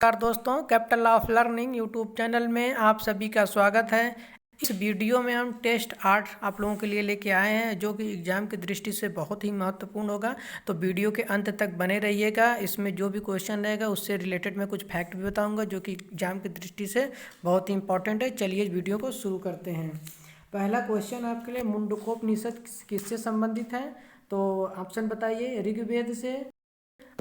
नमस्कार दोस्तों, capital of learning YouTube channel में आप सभी का स्वागत है। इस वीडियो में हम टेस्ट 8 आप लोगों के लिए लेके आए हैं, जो कि एग्ज़ाम की दृष्टि से बहुत ही महत्वपूर्ण होगा। तो वीडियो के अंत तक बने रहिएगा। इसमें जो भी क्वेश्चन रहेगा उससे रिलेटेड मैं कुछ फैक्ट भी बताऊंगा, जो कि एग्ज़ाम की दृष्टि से बहुत ही इंपॉर्टेंट है। चलिए इस वीडियो को शुरू करते हैं। पहला क्वेश्चन आपके लिए, मुंडकोपनिषद किससे संबंधित है? तो ऑप्शन बताइए, ऋग्वेद से,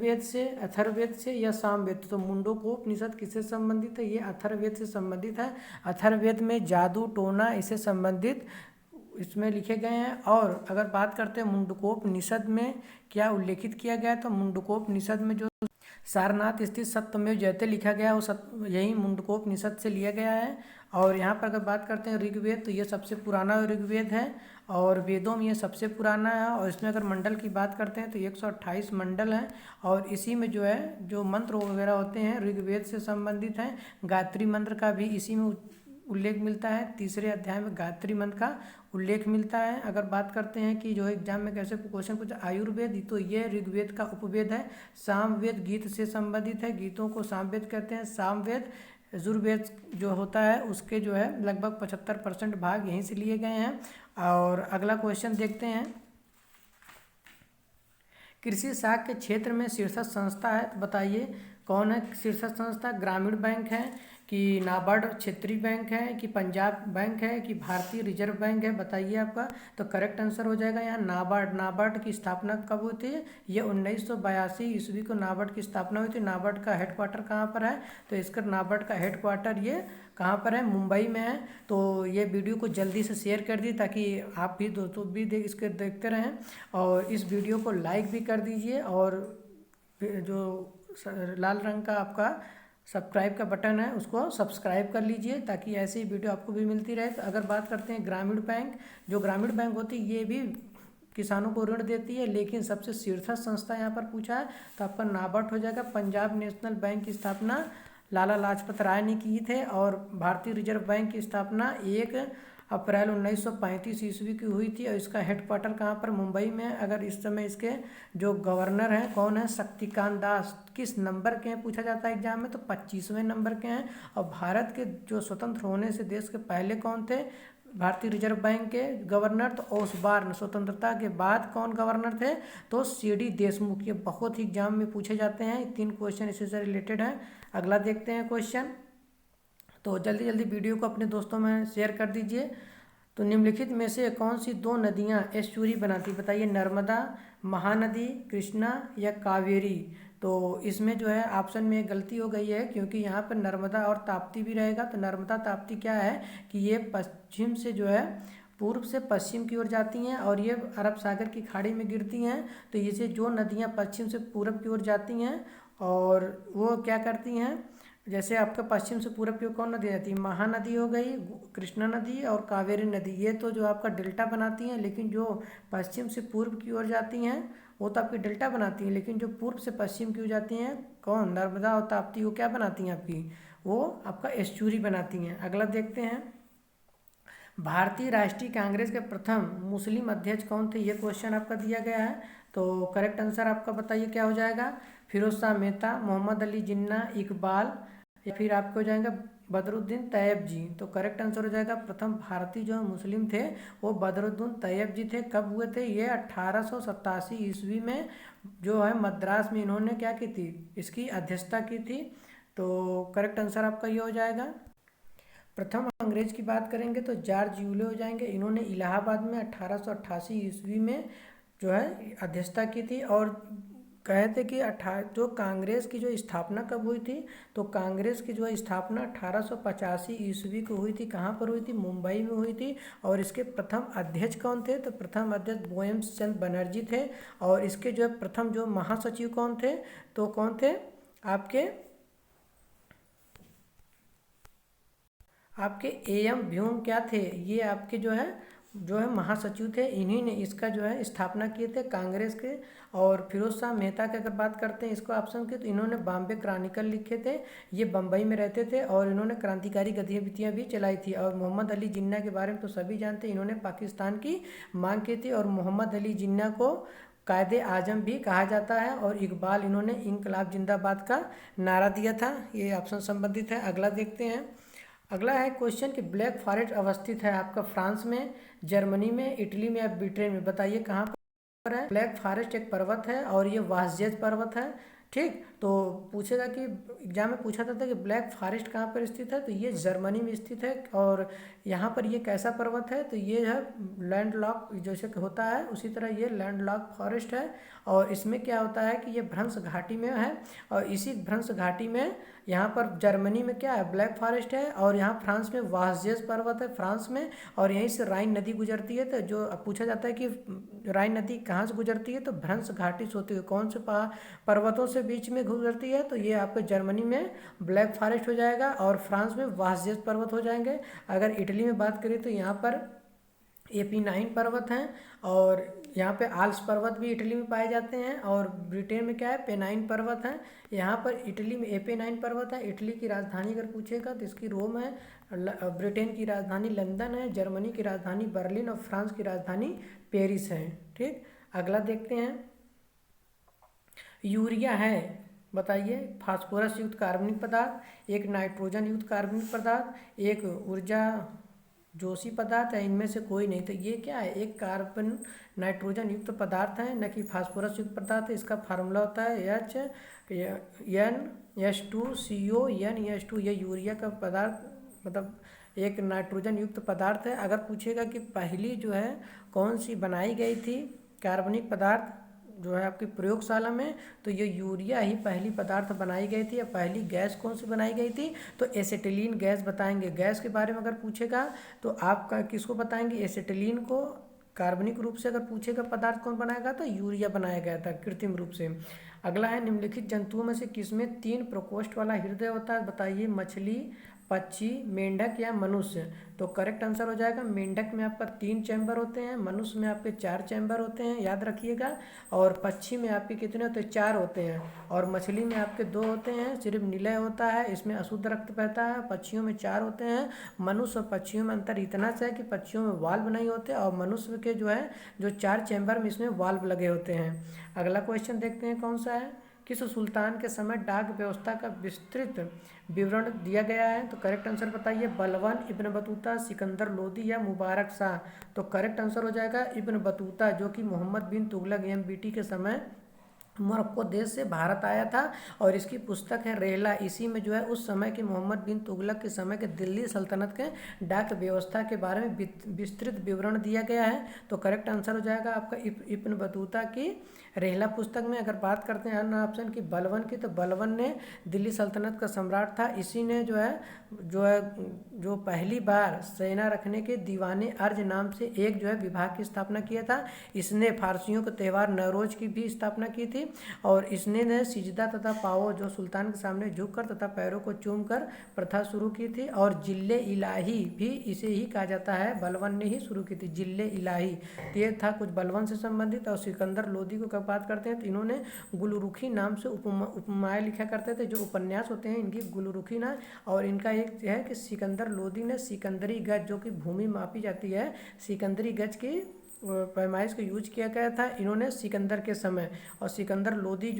वेद से, अथर्ववेद से या सामवेद। तो मुंडकोपनिषद किससे संबंधित है? ये अथर्ववेद से संबंधित है। अथर्ववेद में जादू टोना इससे संबंधित इसमें लिखे गए हैं। और अगर बात करते हैं मुंडकोपनिषद में क्या उल्लेखित किया गया है, तो मुंडकोपनिषद में जो सारनाथ स्थित सत्यमेव जयते लिखा गया है वो यही मुंडकोपनिषद से लिया गया है। और यहाँ पर अगर बात करते हैं ऋग्वेद, तो ये सबसे पुराना ऋग्वेद है और वेदों में ये सबसे पुराना है। और इसमें अगर मंडल की बात करते हैं तो 128 मंडल हैं। और इसी में जो है जो मंत्र वगैरह होते हैं ऋग्वेद से संबंधित हैं। गायत्री मंत्र का भी इसी में उल्लेख मिलता है। तीसरे अध्याय में गायत्री मंत्र का उल्लेख मिलता है। अगर बात करते हैं कि जो एग्जाम में कैसे क्वेश्चन पूछा, आयुर्वेद, तो ये ऋग्वेद का उपवेद है। सामवेद गीत से संबंधित है, गीतों को सामवेद कहते हैं। सामवेद यजुर्वेद जो होता है उसके जो है लगभग 75% भाग यहीं से लिए गए हैं। और अगला क्वेश्चन देखते हैं, कृषि साख के क्षेत्र में शीर्षस्थ संस्था है, तो बताइए कौन है शीर्षस्थ संस्था? ग्रामीण बैंक है कि नाबार्ड क्षेत्रीय बैंक है कि पंजाब बैंक है कि भारतीय रिजर्व बैंक है? बताइए आपका। तो करेक्ट आंसर हो जाएगा यहाँ नाबार्ड। नाबार्ड की स्थापना कब हुई थी? ये 1982 ईस्वी को नाबार्ड की स्थापना हुई थी। नाबार्ड का हेडक्वार्टर कहाँ पर है? तो इसका नाबार्ड का हेडक्वार्टर ये कहाँ पर है? मुंबई में है। तो ये वीडियो को जल्दी से शेयर कर दी ताकि आप भी दोस्तों भी इसके देखते रहें। और इस वीडियो को लाइक भी कर दीजिए और जो लाल रंग का आपका सब्सक्राइब का बटन है उसको सब्सक्राइब कर लीजिए ताकि ऐसी वीडियो आपको भी मिलती रहे। तो अगर बात करते हैं ग्रामीण बैंक, जो ग्रामीण बैंक होती है ये भी किसानों को ऋण देती है, लेकिन सबसे शीर्षस्थ संस्था यहाँ पर पूछा है तो आपका नाबार्ड हो जाएगा। पंजाब नेशनल बैंक की स्थापना लाला लाजपत राय ने की थे और भारतीय रिजर्व बैंक की स्थापना 1 अप्रैल 1935 ईस्वी की हुई थी। और इसका हेडक्वार्टर कहाँ पर? मुंबई में। अगर इस समय इसके जो गवर्नर हैं कौन है? शक्तिकांत दास। किस नंबर के हैं पूछा जाता है एग्जाम में? तो 25वें नंबर के हैं। और भारत के जो स्वतंत्र होने से देश के पहले कौन थे भारतीय रिजर्व बैंक के गवर्नर? तो ओसबार्न। स्वतंत्रता के बाद कौन गवर्नर थे? तो सीडी देशमुख। ये बहुत ही एग्जाम में पूछे जाते हैं। 3 क्वेश्चन इसी से रिलेटेड हैं। अगला देखते हैं क्वेश्चन। तो जल्दी जल्दी वीडियो को अपने दोस्तों में शेयर कर दीजिए। तो निम्नलिखित में से कौन सी 2 नदियाँ एस्चुरी बनाती? बताइए, नर्मदा, महानदी, कृष्णा या कावेरी। तो इसमें जो है ऑप्शन में गलती हो गई है क्योंकि यहाँ पर नर्मदा और ताप्ती भी रहेगा। तो नर्मदा ताप्ती क्या है कि ये पश्चिम से जो है पूर्व से पश्चिम की ओर जाती हैं और ये अरब सागर की खाड़ी में गिरती हैं। तो ये जो नदियाँ पश्चिम से पूरब की ओर जाती हैं और वो क्या करती हैं, जैसे आपका पश्चिम से पूरब की ओर कौन नदी आती है? महानदी हो गई, कृष्णा नदी और कावेरी नदी। ये तो जो आपका डेल्टा बनाती हैं, लेकिन जो पश्चिम से पूर्व की ओर जाती हैं वो तो आपकी डेल्टा बनाती हैं, लेकिन जो पूर्व से पश्चिम की ओर जाती हैं कौन? नर्मदा और ताप्ती, वो क्या बनाती हैं आपकी? वो आपका एस्चुरी बनाती हैं। अगला देखते हैं, भारतीय राष्ट्रीय कांग्रेस के प्रथम मुस्लिम अध्यक्ष कौन थे? ये क्वेश्चन आपका दिया गया है। तो करेक्ट आंसर आपका बताइए क्या हो जाएगा? फिरोज शाह मेहता, मोहम्मद अली जिन्ना, इकबाल या फिर आपके हो जाएंगे बदरुद्दीन तैयब जी। तो करेक्ट आंसर हो जाएगा प्रथम भारतीय जो मुस्लिम थे वो बदरुद्दीन तैयब जी थे। कब हुए थे? ये 1887 ईस्वी में जो है मद्रास में इन्होंने क्या की थी? इसकी अध्यक्षता की थी। तो करेक्ट आंसर आपका ये हो जाएगा। प्रथम अंग्रेज की बात करेंगे तो जॉर्ज यूले हो जाएंगे। इन्होंने इलाहाबाद में 1888 ईस्वी में जो है अध्यक्षता की थी। और कहे थे कि जो कांग्रेस की जो स्थापना कब हुई थी? तो कांग्रेस की जो स्थापना 1885 ईस्वी को हुई थी। कहाँ पर हुई थी? मुंबई में हुई थी। और इसके प्रथम अध्यक्ष कौन थे? तो प्रथम अध्यक्ष बोयम चंद बनर्जी थे। और इसके जो प्रथम जो महासचिव कौन थे? तो कौन थे आपके एम भ्यूम क्या थे? ये आपके जो है महासचिव थे। इन्हीं ने इसका जो है स्थापना किए थे कांग्रेस के। और फिरोज शाह मेहता की अगर बात करते हैं इसको ऑप्शन की, तो इन्होंने बॉम्बे क्रॉनिकल लिखे थे। ये बम्बई में रहते थे और इन्होंने क्रांतिकारी गतिविधियां भी चलाई थी। और मोहम्मद अली जिन्ना के बारे में तो सभी जानते हैं, इन्होंने पाकिस्तान की मांग की थी। और मोहम्मद अली जिन्ना को कायदे आजम भी कहा जाता है, और इकबाल इन्होंने इंकलाब जिंदाबाद का नारा दिया था। ये ऑप्शन संबंधित है। अगला देखते हैं। अगला है क्वेश्चन कि ब्लैक फॉरेस्ट अवस्थित है आपका फ्रांस में, जर्मनी में, इटली में या ब्रिटेन में, बताइए कहाँ पर है। ब्लैक फॉरेस्ट एक पर्वत है और ये वासजेज पर्वत है। ठीक, तो पूछेगा कि एग्जाम में पूछा था कि ब्लैक फॉरेस्ट कहाँ पर स्थित है, तो ये जर्मनी में स्थित है। और यहाँ पर ये कैसा पर्वत है, तो ये है लैंडलॉक, जैसे कि होता है उसी तरह ये लैंडलॉक फॉरेस्ट है। और इसमें क्या होता है कि ये भ्रंश घाटी में है, और इसी भ्रंश घाटी में यहाँ पर जर्मनी में क्या है, ब्लैक फॉरेस्ट है, और यहाँ फ्रांस में वासजेज पर्वत है फ्रांस में, और यहीं से राइन नदी गुजरती है। तो जो पूछा जाता है कि राइन नदी कहाँ से गुजरती है, तो भ्रंश घाटी से होती है। कौन से पर्वतों से बीच में गुजरती है, तो ये आपके जर्मनी में ब्लैक फॉरेस्ट हो जाएगा, और फ्रांस में वासजेज पर्वत हो जाएंगे। अगर इटली में बात करें तो यहाँ पर AP9 पर्वत हैं, और यहाँ पे आल्प्स पर्वत भी इटली में पाए जाते हैं। और ब्रिटेन में क्या है, पेनाइन पर्वत हैं। यहाँ पर इटली में AP9 पर्वत है। इटली की राजधानी अगर पूछेगा तो इसकी रोम है। ब्रिटेन की राजधानी लंदन है, जर्मनी की राजधानी बर्लिन, और फ्रांस की राजधानी पेरिस है। ठीक, अगला देखते हैं। यूरिया है, बताइए, फास्फोरस युक्त कार्बनिक पदार्थ, एक नाइट्रोजन युक्त कार्बनिक पदार्थ, एक ऊर्जा जोशी पदार्थ है, इनमें से कोई नहीं। तो ये क्या है, एक कार्बन नाइट्रोजन युक्त पदार्थ है, न कि फास्फोरस युक्त पदार्थ है। इसका फार्मूला होता है NH2CO ये यूरिया का पदार्थ मतलब एक नाइट्रोजन युक्त पदार्थ है। अगर पूछेगा कि पहली जो है कौन सी बनाई गई थी कार्बनिक पदार्थ जो है आपकी प्रयोगशाला में, तो ये यूरिया ही पहली पदार्थ बनाई गई थी। या पहली गैस कौन सी बनाई गई थी, तो एसिटिलीन गैस बताएंगे। गैस के बारे में अगर पूछेगा तो आप किसको बताएंगे, एसिटिलीन को। कार्बनिक रूप से अगर पूछेगा पदार्थ कौन बनाएगा, तो यूरिया बनाया गया था कृत्रिम रूप से। अगला है, निम्नलिखित जंतुओं में से किसमें 3 प्रकोष्ठ वाला हृदय होता है, बताइए। मछली, पक्षी, मेंढक या मनुष्य। तो करेक्ट आंसर हो जाएगा मेंढक में आपका 3 चैम्बर होते हैं, मनुष्य में आपके 4 चैम्बर होते हैं, याद रखिएगा। और पक्षी में आपके कितने होते हैं, 4 होते हैं। और मछली में आपके 2 होते हैं, सिर्फ निलय होता है, इसमें अशुद्ध रक्त बहता है। पक्षियों में 4 होते हैं। मनुष्य और पक्षियों में अंतर इतना सा है कि पक्षियों में वाल्व नहीं होते, और मनुष्य के जो है जो 4 चैम्बर में इसमें वाल्व लगे होते हैं। अगला क्वेश्चन देखते हैं कौन सा है। किस सुल्तान के समय डाक व्यवस्था का विस्तृत विवरण दिया गया है, तो करेक्ट आंसर बताइए। बलवन, इब्न बतूता, सिकंदर लोदी या मुबारक शाह। तो करेक्ट आंसर हो जाएगा इब्न बतूता, जो कि मोहम्मद बिन तुगलक MBT के समय मोरक्को देश से भारत आया था। और इसकी पुस्तक है रेहला। इसी में जो है उस समय के मोहम्मद बिन तुगलक के समय के दिल्ली सल्तनत के डाक व्यवस्था के बारे में विस्तृत विवरण दिया गया है। तो करेक्ट आंसर हो जाएगा आपका इब्न बतूता की रेहला पुस्तक में। अगर बात करते हैं अन्य ऑप्शन की बलवन की, तो बलवन ने दिल्ली सल्तनत का सम्राट था। इसी ने जो पहली बार सेना रखने के दीवाने अर्ज नाम से एक जो है विभाग की स्थापना किया था। इसने फारसियों के त्यौहार नवरोज की भी स्थापना की थी। और इसने सिजदा तथा पाओ जो सुल्तान के सामने झुककर तथा पैरों को चूमकर प्रथा शुरू की थी। और जिल्ले इलाही भी इसे ही कहा जाता है, बलवन ने ही शुरू की थी जिल्ले इलाही। ये था कुछ बलवन से संबंधित। और सिकंदर लोदी को कब बात करते हैं, तो इन्होंने गुलरुखी नाम से उपमाएँ लिखा करते थे। जो उपन्यास होते हैं इनकी गुलरुखी ना। और इनका एक है कि सिकंदर लोदी ने सिकंदरी गज, जो कि भूमि मापी जाती है, सिकंदरी गज की पैमाइश को यूज किया गया था इन्होंने सिकंदर के समय। और सिकंदर लोदी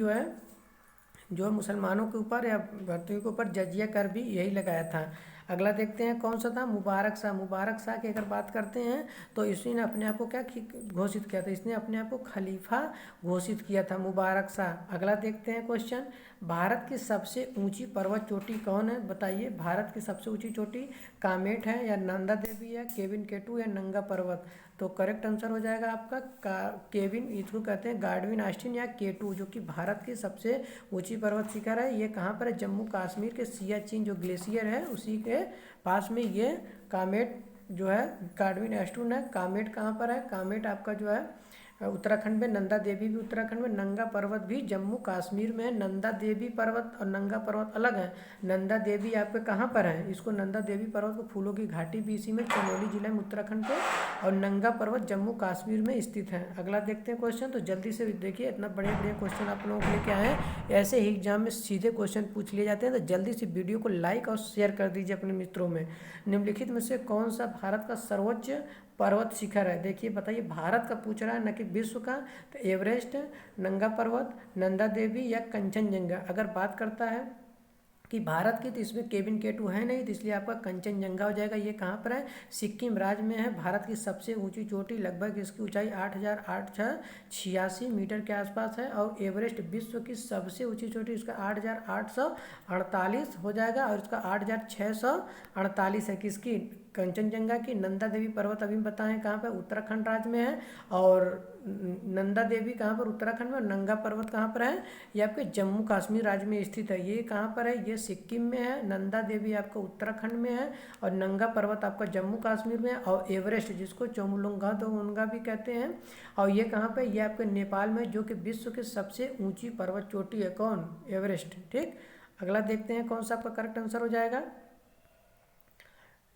जो मुसलमानों के ऊपर या भारतीयों के ऊपर जजिया कर भी यही लगाया था। अगला देखते हैं कौन सा था, मुबारक शाह। मुबारक शाह की अगर बात करते हैं तो इसी ने अपने आप को क्या घोषित किया था, इसने अपने आप को खलीफा घोषित किया था, मुबारक शाह। अगला देखते हैं क्वेश्चन, भारत की सबसे ऊंची पर्वत चोटी कौन है, बताइए। भारत की सबसे ऊंची चोटी कामेट है, या नंदा देवी है, केविन केटू या नंगा पर्वत। तो करेक्ट आंसर हो जाएगा आपका केविन, इसको कहते हैं गार्डविन आस्टिन या केटू, जो कि भारत की सबसे ऊंची पर्वत शिखर है। ये कहाँ पर है, जम्मू कश्मीर के सियाचिन जो ग्लेशियर है उसी के पास में ये कामेट जो है गार्डविन आस्टिन है। कामेट कहाँ पर है, कामेट आपका जो है उत्तराखंड में, नंदा देवी भी उत्तराखंड में, नंगा पर्वत भी जम्मू कश्मीर में है। नंदा देवी पर्वत और नंगा पर्वत अलग है। नंदा देवी आपके कहाँ पर है, इसको नंदा देवी पर्वत को फूलों की घाटी भी इसी में चमोली जिले में उत्तराखंड पे, और नंगा पर्वत जम्मू कश्मीर में स्थित है। अगला देखते हैं क्वेश्चन। तो जल्दी से देखिए, इतना बड़े बड़े क्वेश्चन आप लोगों के लिए क्या है, ऐसे ही एग्जाम में सीधे क्वेश्चन पूछ लिए जाते हैं। तो जल्दी से वीडियो को लाइक और शेयर कर दीजिए अपने मित्रों में। निम्नलिखित में से कौन सा भारत का सर्वोच्च पर्वत शिखर है? देखिए बताइए, भारत का पूछ रहा है न कि विश्व का। तो एवरेस्ट, नंगा पर्वत, नंदा देवी या कंचनजंगा। अगर बात करता है कि भारत की, तो इसमें केविन केटू है नहीं, तो इसलिए आपका कंचनजंगा हो जाएगा। ये कहाँ पर है? सिक्किम राज्य में है। भारत की सबसे ऊंची चोटी, लगभग इसकी ऊंचाई 8,886 मीटर के आसपास है। और एवरेस्ट विश्व की सबसे ऊंची चोटी, इसका 8,848 हो जाएगा, और इसका 8,648 है। किसकी? कंचनजंगा की। नंदा देवी पर्वत अभी बताएं कहाँ पर? उत्तराखंड राज्य में है। और नंदा देवी कहाँ पर? उत्तराखंड में। और नंगा पर्वत कहाँ पर है? ये आपके जम्मू कश्मीर राज्य में स्थित है। ये कहाँ पर है? ये सिक्किम में है। नंदा देवी आपका उत्तराखंड में है, और नंगा पर्वत आपका जम्मू कश्मीर में है। और एवरेस्ट, जिसको चोमुलुंगा दोंगा भी कहते हैं, और ये कहाँ पे? ये आपके नेपाल में, जो कि विश्व की सबसे ऊंची पर्वत चोटी है। कौन? एवरेस्ट। ठीक, अगला देखते हैं कौन सा आपका करेक्ट आंसर हो जाएगा।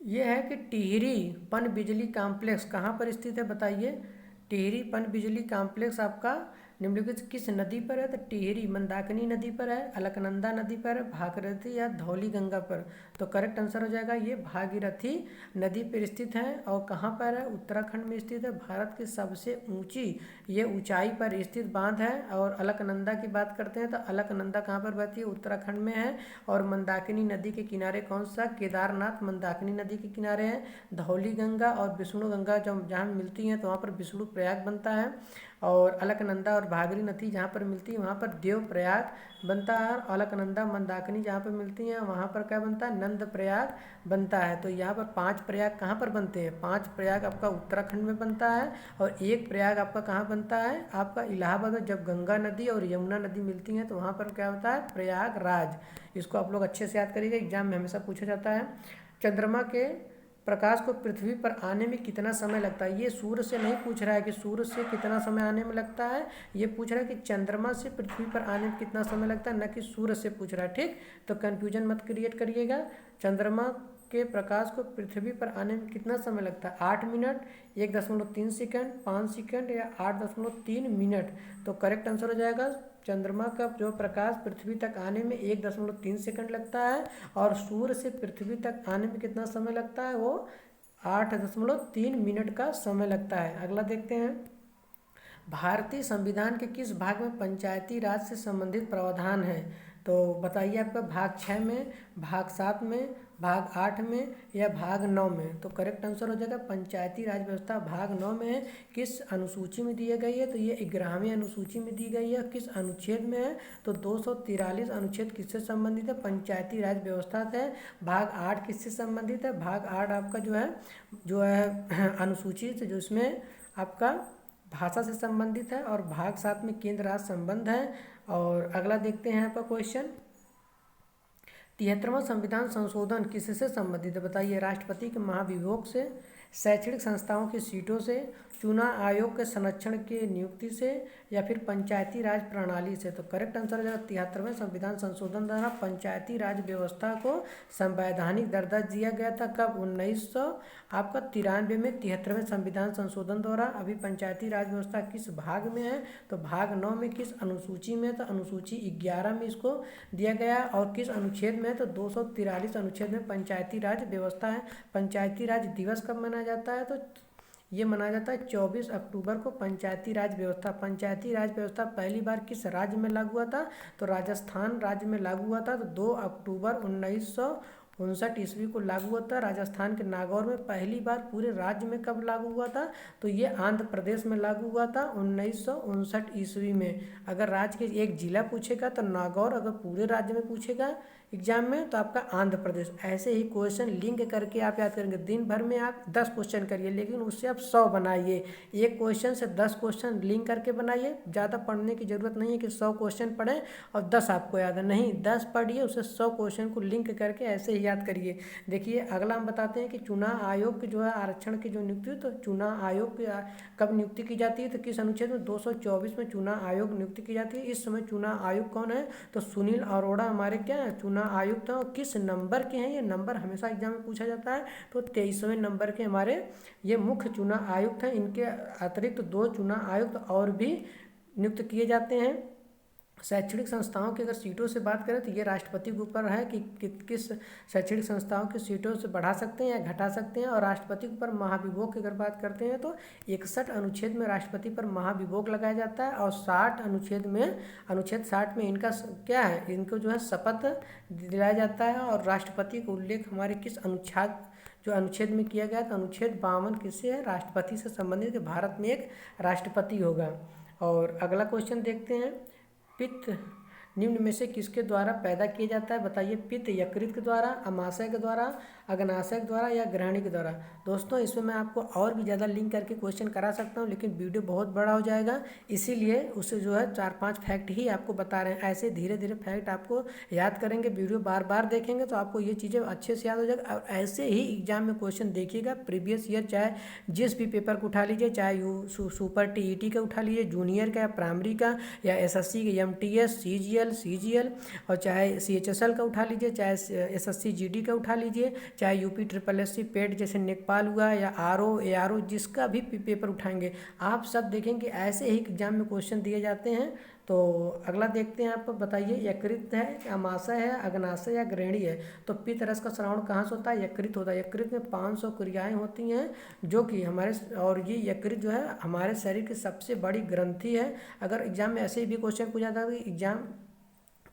ये है कि टिहरी पन बिजली कॉम्प्लेक्स कहाँ पर स्थित है? बताइए। टिहरी पन बिजली कॉम्प्लेक्स आपका निम्नलिखित किस नदी पर है? तो टिहरी मंदाकिनी नदी पर है, अलकनंदा नदी पर है, भागीरथी या धौली गंगा पर। तो करेक्ट आंसर हो जाएगा ये भागीरथी नदी पर स्थित है। और कहाँ पर है? उत्तराखंड में स्थित है। भारत की सबसे ऊंची, ये ऊंचाई पर स्थित बांध है। और अलकनंदा की बात करते हैं तो अलकनंदा कहाँ पर बहती है? उत्तराखंड में है। और मंदाकिनी नदी के किनारे कौन सा? केदारनाथ मंदाकिनी नदी के किनारे है। धौली गंगा और विष्णु गंगा जब जहाँ मिलती हैं तो वहाँ पर विष्णु प्रयाग बनता है। और अलकनंदा और भागीरथी जहाँ पर मिलती है वहाँ पर देव प्रयाग बनता है। और अलकनंदा मंदाकिनी जहाँ पर मिलती हैं वहाँ पर क्या बनता है? नंद प्रयाग बनता है। तो यहाँ पर 5 प्रयाग कहाँ पर बनते हैं? 5 प्रयाग आपका उत्तराखंड में बनता है। और 1 प्रयाग आपका कहाँ बनता है? आपका इलाहाबाद में। जब गंगा नदी और यमुना नदी मिलती हैं तो वहाँ पर क्या होता है? प्रयागराज। इसको आप लोग अच्छे से याद करिएगा, एग्जाम में हमेशा पूछा जाता है। चंद्रमा के प्रकाश को पृथ्वी पर आने में कितना समय लगता है? ये सूर्य से नहीं पूछ रहा है कि सूर्य से कितना समय आने में लगता है, ये पूछ रहा है कि चंद्रमा से पृथ्वी पर आने में कितना समय लगता है, न कि सूर्य से पूछ रहा है। ठीक, तो कन्फ्यूजन मत क्रिएट करिएगा। चंद्रमा के प्रकाश को पृथ्वी पर आने में कितना समय लगता है? 8 मिनट, 1.3 सेकंड, 5 सेकंड या 8.3 मिनट। तो करेक्ट आंसर हो जाएगा, चंद्रमा का जो प्रकाश पृथ्वी तक आने में 1.3 सेकंड लगता है। और सूर्य से पृथ्वी तक आने में कितना समय लगता है? वो 8.3 मिनट का समय लगता है। अगला देखते हैं। भारतीय संविधान के किस भाग में पंचायती राज से संबंधित प्रावधान है? तो बताइए, आपका भाग 6 में, भाग 7 में, भाग 8 में या भाग 9 में। तो करेक्ट आंसर हो जाएगा पंचायती राज व्यवस्था भाग 9 में है। किस अनुसूची में दी गई है? तो ये 11वीं अनुसूची में दी गई है। किस अनुच्छेद में है? तो 243 अनुच्छेद किससे संबंधित है? पंचायती राज व्यवस्था से। भाग 8 किससे संबंधित है? भाग 8 आपका जो है अनुसूची से, जो इसमें आपका भाषा से संबंधित है। और भाग 7 में केंद्र राज्य संबंध है। और अगला देखते हैं आपका क्वेश्चन। 73वां संविधान संशोधन किससे संबंधित है? बताइए। राष्ट्रपति के महाभियोग से, शैक्षणिक संस्थाओं की सीटों से, चुनाव आयोग के संरक्षण की नियुक्ति से, या फिर पंचायती राज प्रणाली से। तो करेक्ट आंसर हो जाएगा 73वें संविधान संशोधन द्वारा पंचायती राज व्यवस्था को संवैधानिक दर्जा दिया गया था। कब? 1993 में 73वें संविधान संशोधन द्वारा। अभी पंचायती राज व्यवस्था किस भाग में है? तो भाग 9 में। किस अनुसूची में? तो अनुसूची 11 में इसको दिया गया। और किस अनुच्छेद में? तो 243 अनुच्छेद में पंचायती राज व्यवस्था है। पंचायती राज दिवस कब मनाया जाता है? तो ये मनाया जाता है 24 अक्टूबर को। पंचायती राज व्यवस्था, पंचायती राज व्यवस्था पहली बार किस राज्य में लागू हुआ था? तो राजस्थान राज्य में लागू हुआ था। तो 2 अक्टूबर 1959 ईस्वी को लागू हुआ था। राजस्थान के नागौर में पहली बार पूरे राज्य में कब लागू हुआ था? तो ये आंध्र प्रदेश में लागू हुआ था 1959 ईस्वी में। अगर राज्य के एक जिला पूछेगा तो नागौर, अगर पूरे राज्य में पूछेगा एग्जाम में तो आपका आंध्र प्रदेश। ऐसे ही क्वेश्चन लिंक करके आप याद करेंगे। दिन भर में आप 10 क्वेश्चन करिए, लेकिन उससे आप 100 बनाइए। एक क्वेश्चन से 10 क्वेश्चन लिंक करके बनाइए। ज़्यादा पढ़ने की ज़रूरत नहीं है कि 100 क्वेश्चन पढ़ें और 10 आपको याद है, नहीं, 10 पढ़िए, उससे 100 क्वेश्चन को लिंक करके ऐसे ही याद करिए। देखिए अगला हम बताते हैं कि चुनाव आयोग की जो है आरक्षण की जो नियुक्ति, तो चुनाव आयोग की कब नियुक्ति की जाती है? तो किस अनुच्छेद में? 224 में चुनाव आयोग नियुक्ति की जाती है। इस समय चुनाव आयुक्त कौन है? तो सुनील अरोड़ा हमारे क्या है? चुनाव आयुक्त हैं। किस नंबर के हैं? ये नंबर हमेशा एग्जाम में पूछा जाता है। तो 23वें नंबर के हमारे ये मुख्य चुनाव आयुक्त हैं। इनके अतिरिक्त 2 चुनाव आयुक्त और भी नियुक्त किए जाते हैं। शैक्षणिक संस्थाओं की अगर सीटों से बात करें तो ये राष्ट्रपति के ऊपर है कि किस शैक्षणिक संस्थाओं की सीटों से बढ़ा सकते हैं या घटा सकते हैं। और राष्ट्रपति के ऊपर महाभियोग की अगर बात करते हैं तो 61 अनुच्छेद में राष्ट्रपति पर महाभियोग लगाया जाता है, और 60 अनुच्छेद 60 में इनका क्या है, इनको जो है शपथ दिलाया जाता है। और राष्ट्रपति का उल्लेख हमारे किस अनुच्छेद में किया गया, तो अनुच्छेद 52 किससे है, राष्ट्रपति से संबंधित, भारत में एक राष्ट्रपति होगा। और अगला क्वेश्चन देखते हैं, पित्त निम्न में से किसके द्वारा पैदा किया जाता है, बताइए। पित्त यकृत के द्वारा, अमाशय के द्वारा, अग्नाशय के द्वारा या ग्रहणी के द्वारा। दोस्तों इसमें मैं आपको और भी ज़्यादा लिंक करके क्वेश्चन करा सकता हूँ, लेकिन वीडियो बहुत बड़ा हो जाएगा, इसीलिए उसे जो है 4-5 फैक्ट ही आपको बता रहे हैं। ऐसे धीरे धीरे फैक्ट आपको याद करेंगे, वीडियो बार बार देखेंगे तो आपको ये चीज़ें अच्छे से याद हो जाएगा। और ऐसे ही एग्जाम में क्वेश्चन देखिएगा प्रीवियस ईयर, चाहे जिस भी पेपर को उठा लीजिए, चाहे सुपर TET का उठा लीजिए, जूनियर का या प्राइमरी का, या SSC का, MTS, CGL, और चाहे CHSL का उठा लीजिए, चाहे SSC GD का उठा लीजिए, चाहे UP SSSC पेट जैसे नेकपाल हुआ, या RO ARO, जिसका भी पेपर उठाएंगे आप सब देखेंगे ऐसे ही एग्जाम में क्वेश्चन दिए जाते हैं। तो अगला देखते हैं, आप बताइए, यकृत है, अमाशय है, अग्नाशय या ग्रहणी है। तो पित्त रस का स्रावण कहाँ से होता है, यकृत होता है। यकृत में 500 क्रियाएं होती हैं जो कि हमारे, और ये यकृत जो है हमारे शरीर की सबसे बड़ी ग्रंथि है। अगर एग्जाम में ऐसे ही भी क्वेश्चन पूछा था कि एग्जाम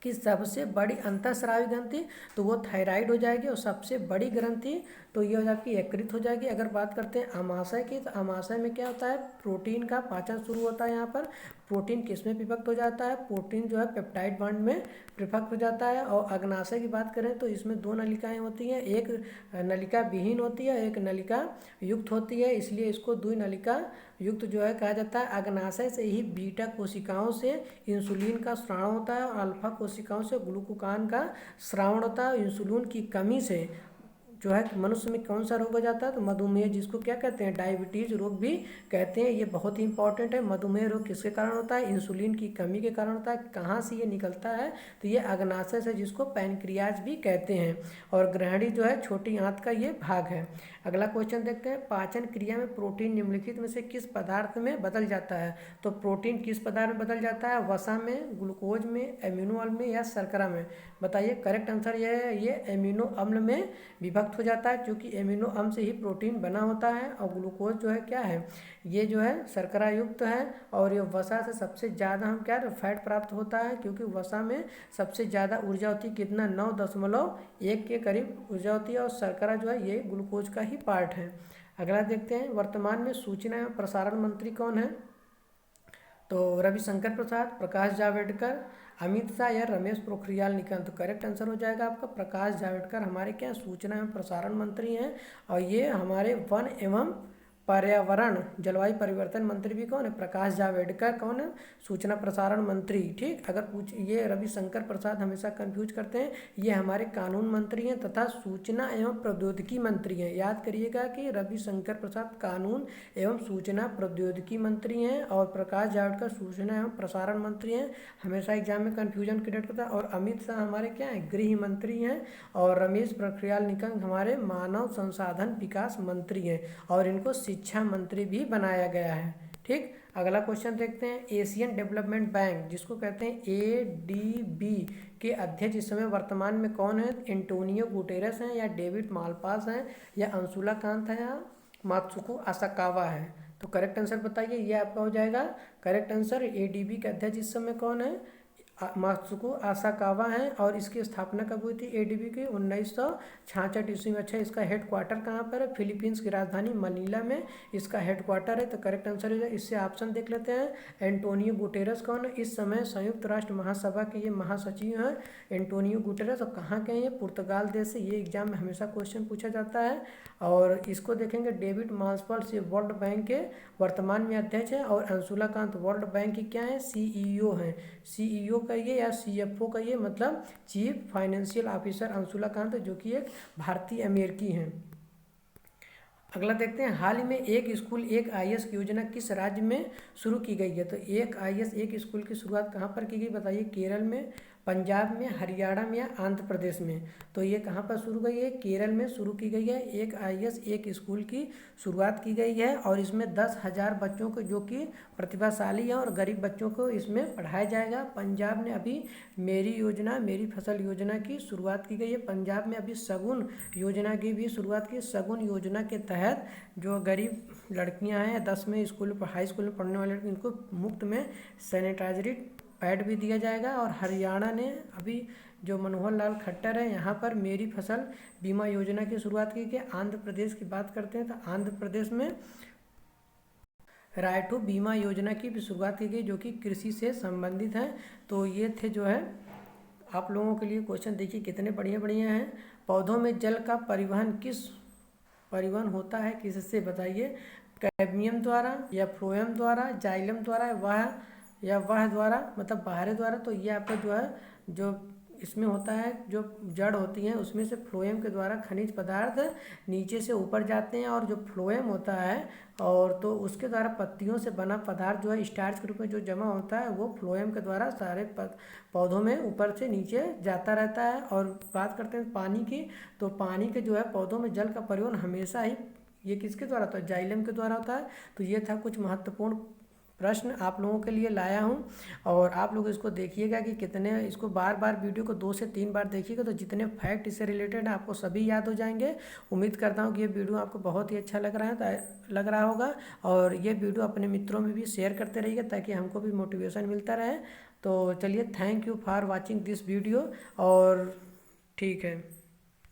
की सबसे बड़ी अंतःस्रावी ग्रंथि, तो वो थायराइड हो जाएगी, और सबसे बड़ी ग्रंथि तो ये हो जाती है यकृत हो जाएगी। अगर बात करते हैं अमाशय की, तो अमाशय में क्या होता है, प्रोटीन का पाचन शुरू होता है। यहाँ पर प्रोटीन किस में विभक्त हो जाता है, प्रोटीन जो है पेप्टाइड बॉन्ड में विभक्त हो जाता है। और अग्नाशय की बात करें तो इसमें 2 नलिकाएं होती हैं, एक नलिका विहीन होती है, एक नलिका युक्त होती है, इसलिए इसको 2 नलिका युक्त जो है कहा जाता है। अग्नाशय से ही बीटा कोशिकाओं से इंसुलिन का स्राव होता है, और अल्फा कोशिकाओं से ग्लूकोकान का स्रावण होता है। इंसुलिन की कमी से जो है मनुष्य में कौन सा रोग हो जाता है, तो मधुमेह, जिसको क्या कहते हैं, डायबिटीज रोग भी कहते हैं। ये बहुत ही इंपॉर्टेंट है। मधुमेह रोग किसके कारण होता है, इंसुलिन की कमी के कारण होता है। कहाँ से ये निकलता है, तो ये अग्नाशय से, जिसको पैनक्रियाज भी कहते हैं। और ग्रहणी जो है छोटी आंत का ये भाग है। अगला क्वेश्चन देखते हैं, पाचन क्रिया में प्रोटीन निम्नलिखित में से किस पदार्थ में बदल जाता है। तो प्रोटीन किस पदार्थ में बदल जाता है, वसा में, ग्लूकोज में, एमिनो अम्ल में या शर्करा में। बताइए। करेक्ट आंसर ये है, ये एमिनो अम्ल में विभक्त हो जाता है, क्योंकि एमिनो अम्ल से ही प्रोटीन बना होता है। और ग्लूकोज जो है क्या है, ये जो है शर्करा युक्त है। और ये वसा से सबसे ज़्यादा हम क्या फैट प्राप्त होता है, क्योंकि वसा में सबसे ज़्यादा ऊर्जा होती है, कितना 9.1 के करीब ऊर्जा होती है। और शर्करा जो है ये ग्लूकोज का ही पार्ट है। अगला देखते हैं, वर्तमान में सूचना एवं प्रसारण मंत्री कौन है। तो रविशंकर प्रसाद, प्रकाश जावड़ेकर, अमित शाह या रमेश पोखरियाल निशंक। तो करेक्ट आंसर हो जाएगा आपका प्रकाश जावड़ेकर, हमारे क्या सूचना एवं प्रसारण मंत्री हैं। और ये हमारे वन एवं पर्यावरण जलवायु परिवर्तन मंत्री भी कौन है, प्रकाश जावड़ेकर कौन है, सूचना प्रसारण मंत्री। ठीक, अगर ये रविशंकर प्रसाद हमेशा कंफ्यूज करते हैं, ये हमारे कानून मंत्री हैं तथा सूचना एवं प्रौद्योगिकी मंत्री हैं। याद करिएगा कि रविशंकर प्रसाद कानून एवं सूचना प्रौद्योगिकी मंत्री हैं, और प्रकाश जावड़ेकर सूचना एवं प्रसारण मंत्री हैं। हमेशा एग्जाम में कन्फ्यूजन क्रिएट करता है। और अमित शाह हमारे क्या हैं, गृह मंत्री हैं। और रमेश पोखरियाल निशंक हमारे मानव संसाधन विकास मंत्री हैं, और इनको शिक्षा मंत्री भी बनाया गया है। ठीक, अगला क्वेश्चन देखते हैं, एशियन डेवलपमेंट बैंक, जिसको कहते हैं ADB, के अध्यक्ष इस समय वर्तमान में कौन है। एंटोनियो गुटेरेस हैं, या डेविड मालपास हैं, या अंशुला कांत है, या मात्सुको आसाकावा है। तो करेक्ट आंसर बताइए, ये आपका हो जाएगा करेक्ट आंसर। ADB के अध्यक्ष इस समय कौन है, मात्सुको आसाकावा है। और इसकी स्थापना कब हुई थी ADB की, 1966 ईस्वी में। अच्छा, इसका हेडक्वार्टर कहाँ पर है, फिलीपींस की राजधानी मनीला में इसका हेडक्वार्टर है। तो करेक्ट आंसर है, इससे ऑप्शन देख लेते हैं। एंटोनियो गुटेरेस कौन है, इस समय संयुक्त राष्ट्र महासभा के ये महासचिव हैं एंटोनियो गुटेरेस। और कहाँ के हैं ये, पुर्तगाल देश से। ये एग्जाम में हमेशा क्वेश्चन पूछा जाता है। और इसको देखेंगे, डेविड मालपास ये वर्ल्ड बैंक के वर्तमान में अध्यक्ष है। और अंशुला कांत वर्ल्ड बैंक की क्या है, CEO हैं। CEO कहिए या CFO कहिए, मतलब chief financial officer Anshula Kant, जो कि एक भारतीय अमेरिकी हैं। अगला देखते हैं, हाल ही में एक स्कूल एक IAS योजना किस राज्य में शुरू की गई है। तो एक IAS एक स्कूल की शुरुआत कहाँ पर की गई, बताइए। केरल में, पंजाब में, हरियाणा में या आंध्र प्रदेश में। तो ये कहाँ पर शुरू गई है? केरल में शुरू की गई है। एक IAS एक स्कूल की शुरुआत की गई है और इसमें 10,000 बच्चों को जो कि प्रतिभाशाली हैं और गरीब बच्चों को इसमें पढ़ाया जाएगा। पंजाब ने अभी मेरी योजना, मेरी फसल योजना की शुरुआत की गई है। पंजाब में अभी शगुन योजना की भी शुरुआत की। शगुन योजना के तहत जो गरीब लड़कियां हैं 10वीं स्कूल हाई स्कूल में पढ़ने वाले लड़की, इनको मुफ्त में सैनिटाइजरी पैड भी दिया जाएगा। और हरियाणा ने अभी जो मनोहर लाल खट्टर है यहाँ पर मेरी फसल बीमा योजना की शुरुआत की गई। आंध्र प्रदेश की बात करते हैं तो आंध्र प्रदेश में रायठू बीमा योजना की भी शुरुआत की गई जो कि कृषि से संबंधित है। तो ये थे जो है आप लोगों के लिए क्वेश्चन। देखिए कितने बढ़िया बढ़िया हैं। पौधों में जल का परिवहन होता है किससे बताइए? कैडमियम द्वारा या फ्लोएम द्वारा, जाइलम द्वारा, वह द्वारा, मतलब बाहरी द्वारा। तो ये आपका जो है जो इसमें होता है, जो जड़ होती हैं उसमें से फ्लोएम के द्वारा खनिज पदार्थ नीचे से ऊपर जाते हैं और जो फ्लोएम होता है और तो उसके द्वारा पत्तियों से बना पदार्थ जो है स्टार्च के रूप में जो जमा होता है वो फ्लोएम के द्वारा सारे पौधों में ऊपर से नीचे जाता रहता है। और बात करते हैं पानी की, तो पानी के जो है पौधों में जल का परिवहन हमेशा ही ये किसके द्वारा होता है? जाइलम के द्वारा होता है। तो ये था कुछ महत्वपूर्ण प्रश्न आप लोगों के लिए लाया हूं और आप लोग इसको देखिएगा कि कितने, इसको बार बार वीडियो को 2 से 3 बार देखिएगा तो जितने फैक्ट इससे रिलेटेड हैं आपको सभी याद हो जाएंगे। उम्मीद करता हूं कि ये वीडियो आपको बहुत ही अच्छा लग रहा होगा और ये वीडियो अपने मित्रों में भी शेयर करते रहिएगा ताकि हमको भी मोटिवेशन मिलता रहे। तो चलिए, thank you for watching this video और ठीक है।